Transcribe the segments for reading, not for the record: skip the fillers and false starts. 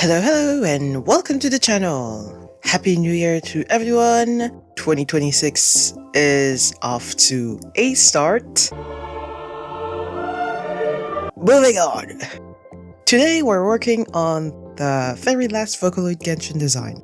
Hello, and welcome to the channel. Happy New Year to everyone. 2026 is off to a start. Moving on. Today we're working on the very last Vocaloid Genshin design.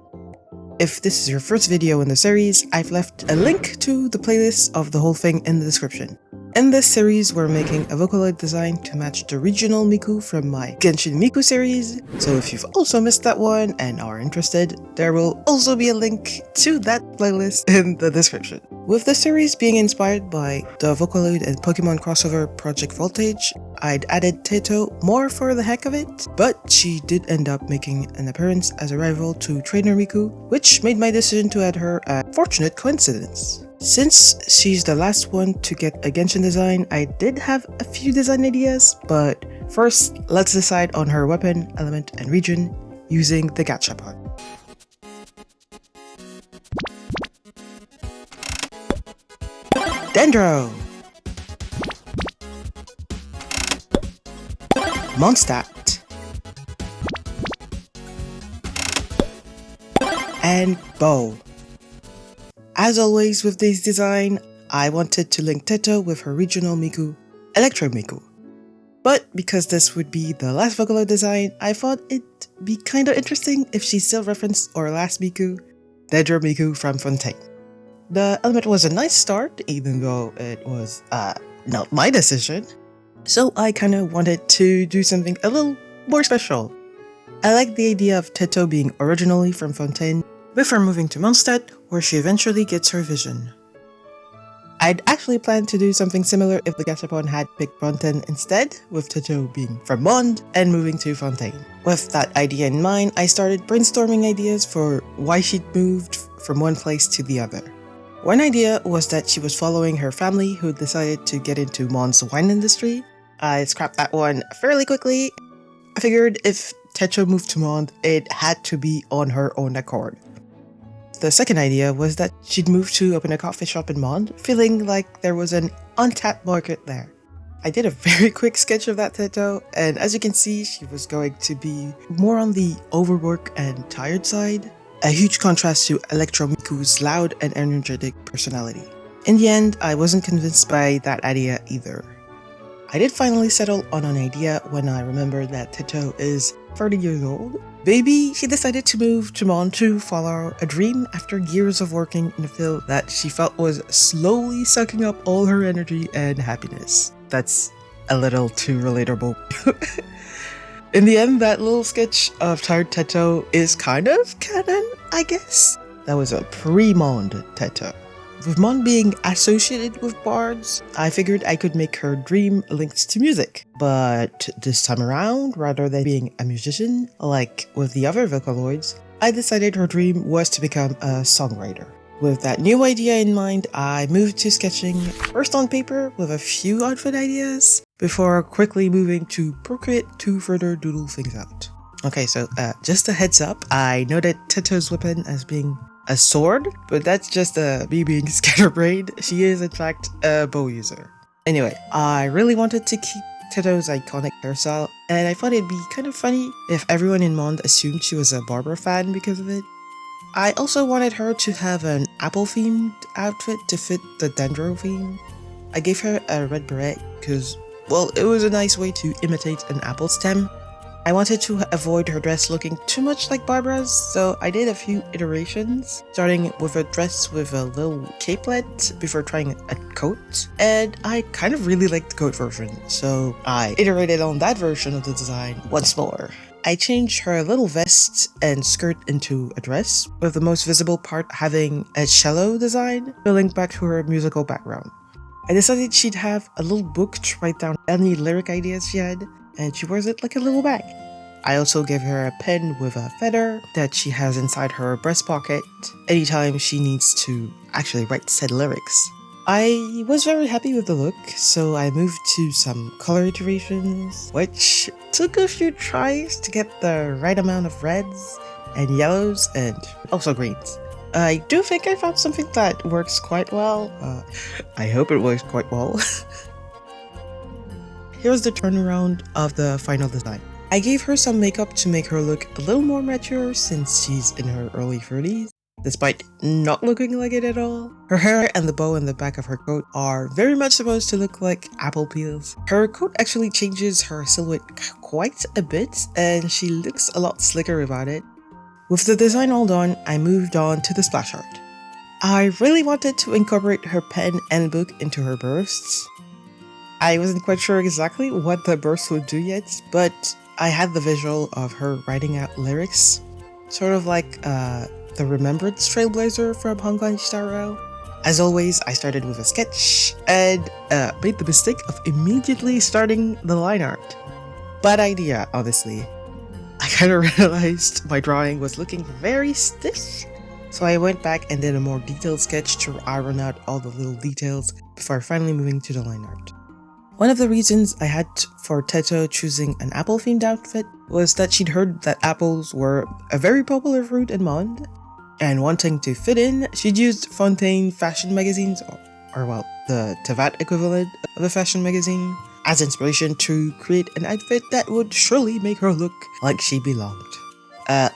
If this is your first video in the series, I've left a link to the playlist of the whole thing in the description. In this series, we're making a Vocaloid design to match the regional Miku from my Genshin Miku series, so if you've also missed that one and are interested, there will also be a link to that playlist in the description. With the series being inspired by the Vocaloid and Pokemon crossover Project Voltage, I'd added Teto more for the heck of it, but she did end up making an appearance as a rival to Trainer Miku, which made my decision to add her a fortunate coincidence. Since she's the last one to get a Genshin design, I did have a few design ideas, but first, let's decide on her weapon, element, and region using the gachapon. Dendro! Mondstadt! And Bow. As always with this design, I wanted to link Teto with her regional Miku, Electro Miku. But because this would be the last Vocaloid design, I thought it'd be kinda interesting if she still referenced our last Miku, Dendro Miku from Fontaine. The element was a nice start, even though it was not my decision. So I kinda wanted to do something a little more special. I like the idea of Teto being originally from Fontaine, before moving to Mondstadt, where she eventually gets her vision. I'd actually planned to do something similar if the gachapon had picked Fontaine instead, with Teto being from Mond and moving to Fontaine. With that idea in mind, I started brainstorming ideas for why she'd moved from one place to the other. One idea was that she was following her family who decided to get into Mond's wine industry. I scrapped that one fairly quickly. I figured if Teto moved to Mond, it had to be on her own accord. The second idea was that she'd moved to open a coffee shop in Mond, feeling like there was an untapped market there. I did a very quick sketch of that Teto, and as you can see, she was going to be more on the overwork and tired side, a huge contrast to Electro Miku's loud and energetic personality. In the end, I wasn't convinced by that idea either. I did finally settle on an idea when I remembered that Teto is 30 years old. Maybe she decided to move to Mond to follow a dream after years of working in a field that she felt was slowly sucking up all her energy and happiness. That's a little too relatable. In the end, that little sketch of tired Teto is kind of canon, I guess. That was a pre-Mond Teto. With Mond being associated with bards, I figured I could make her dream linked to music. But this time around, rather than being a musician, like with the other Vocaloids, I decided her dream was to become a songwriter. With that new idea in mind, I moved to sketching first on paper with a few outfit ideas, before quickly moving to Procreate to further doodle things out. Okay, so just a heads up, I noted Teto's weapon as being a sword, but that's just me being scatterbrained. She is in fact a bow user. Anyway, I really wanted to keep Teto's iconic hairstyle, and I thought it'd be kind of funny if everyone in Mond assumed she was a Barbara fan because of it. I also wanted her to have an apple-themed outfit to fit the Dendro theme. I gave her a red beret because, well, it was a nice way to imitate an apple stem. I wanted to avoid her dress looking too much like Barbara's, so I did a few iterations, starting with a dress with a little capelet before trying a coat, and I kind of really liked the coat version, so I iterated on that version of the design once more. I changed her little vest and skirt into a dress, with the most visible part having a cello design, filling back to her musical background. I decided she'd have a little book to write down any lyric ideas she had, and she wears it like a little bag. I also gave her a pen with a feather that she has inside her breast pocket anytime she needs to actually write said lyrics. I was very happy with the look, so I moved to some color iterations, which took a few tries to get the right amount of reds and yellows and also greens. I do think I found something that works quite well. I hope it works quite well. Here's the turnaround of the final design. I gave her some makeup to make her look a little more mature since she's in her early 30s, despite not looking like it at all. Her hair and the bow in the back of her coat are very much supposed to look like apple peels. Her coat actually changes her silhouette quite a bit, and she looks a lot slicker about it. With the design all done, I moved on to the splash art. I really wanted to incorporate her pen and book into her bursts. I wasn't quite sure exactly what the bursts would do yet, but I had the visual of her writing out lyrics, sort of like the Remembrance Trailblazer from Hong Kong Star Rail. As always, I started with a sketch and made the mistake of immediately starting the line art. Bad idea, honestly. I kind of realized my drawing was looking very stiff, so I went back and did a more detailed sketch to iron out all the little details before finally moving to the line art. One of the reasons I had for Teto choosing an apple-themed outfit was that she'd heard that apples were a very popular fruit in Monde, and wanting to fit in, she'd used Fontaine fashion magazines, or well, the Tevat equivalent of a fashion magazine, as inspiration to create an outfit that would surely make her look like she belonged.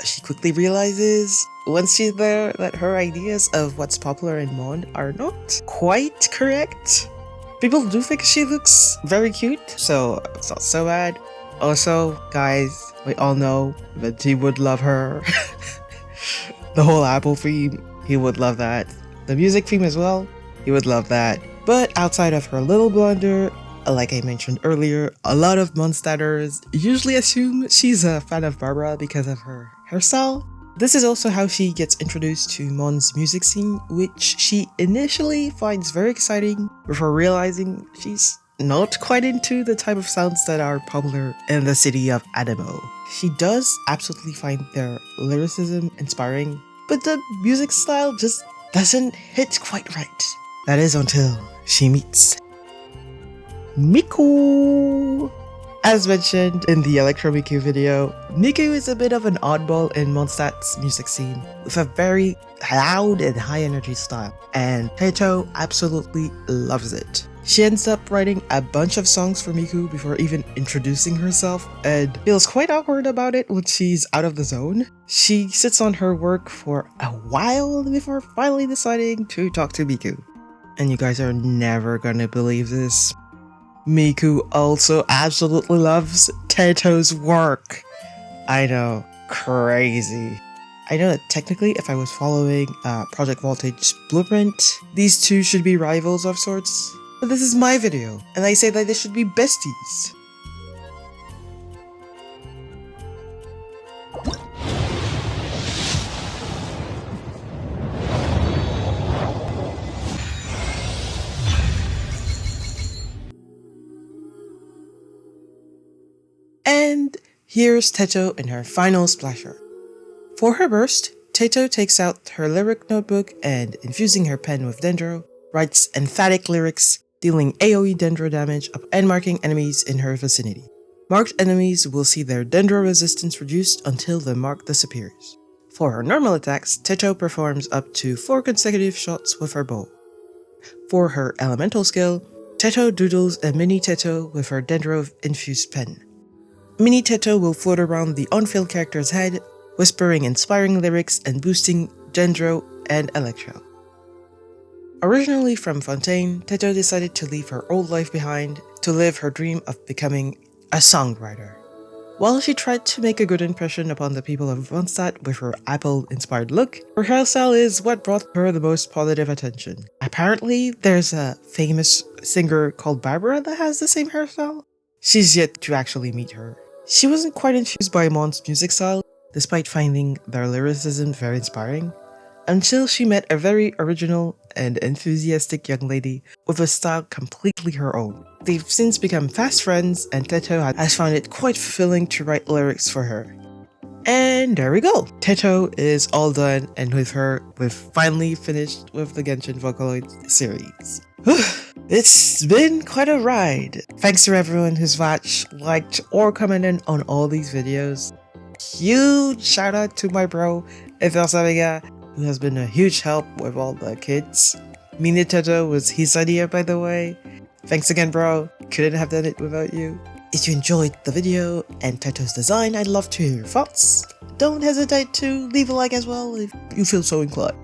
She quickly realizes, once she's there, that her ideas of what's popular in Monde are not quite correct. People do think she looks very cute, so it's not so bad. Also, guys, we all know that he would love her. The whole Apple theme, he would love that. The music theme as well, he would love that. But outside of her little blunder, like I mentioned earlier, a lot of Mondstadters usually assume she's a fan of Barbara because of her hairstyle. This is also how she gets introduced to Mond's music scene, which she initially finds very exciting before realizing she's not quite into the type of sounds that are popular in the city of Adamo. She does absolutely find their lyricism inspiring, but the music style just doesn't hit quite right. That is until she meets Miku. As mentioned in the Electro Miku video, Miku is a bit of an oddball in Mondstadt's music scene, with a very loud and high energy style, and Teto absolutely loves it. She ends up writing a bunch of songs for Miku before even introducing herself, and feels quite awkward about it when she's out of the zone. She sits on her work for a while before finally deciding to talk to Miku. And you guys are never gonna believe this, Miku also absolutely loves Teto's work. I know, crazy. I know that technically if I was following Project Voltage's blueprint, these two should be rivals of sorts, but this is my video, and I say that they should be besties. And here's Teto in her final splasher. For her burst, Teto takes out her lyric notebook and, infusing her pen with Dendro, writes emphatic lyrics, dealing AoE Dendro damage and marking enemies in her vicinity. Marked enemies will see their Dendro resistance reduced until the mark disappears. For her normal attacks, Teto performs up to 4 consecutive shots with her bow. For her elemental skill, Teto doodles a mini Teto with her Dendro infused pen. Mini Teto will float around the on-field character's head, whispering inspiring lyrics and boosting Dendro and Electro. Originally from Fontaine, Teto decided to leave her old life behind to live her dream of becoming a songwriter. While she tried to make a good impression upon the people of Mondstadt with her Apple-inspired look, her hairstyle is what brought her the most positive attention. Apparently, there's a famous singer called Barbara that has the same hairstyle. She's yet to actually meet her. She wasn't quite infused by Mond's music style, despite finding their lyricism very inspiring, until she met a very original and enthusiastic young lady with a style completely her own. They've since become fast friends, and Teto has found it quite fulfilling to write lyrics for her. And there we go! Teto is all done, and with her, we've finally finished with the Genshin Vocaloid series. It's been quite a ride. Thanks to everyone who's watched, liked, or commented on all these videos. Huge shout out to my bro, Efel Savega, who has been a huge help with all the kids. Mini Teto was his idea, by the way. Thanks again, bro. Couldn't have done it without you. If you enjoyed the video and Teto's design, I'd love to hear your thoughts. Don't hesitate to leave a like as well if you feel so inclined.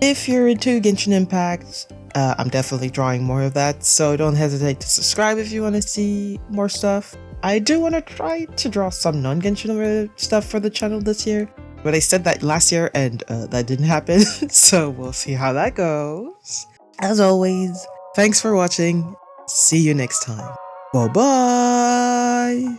If you're into Genshin Impact, I'm definitely drawing more of that, so don't hesitate to subscribe if you want to see more stuff. I do want to try to draw some non-Genshin related stuff for the channel this year, but I said that last year and that didn't happen, so we'll see how that goes. As always, thanks for watching. See you next time. Bye bye!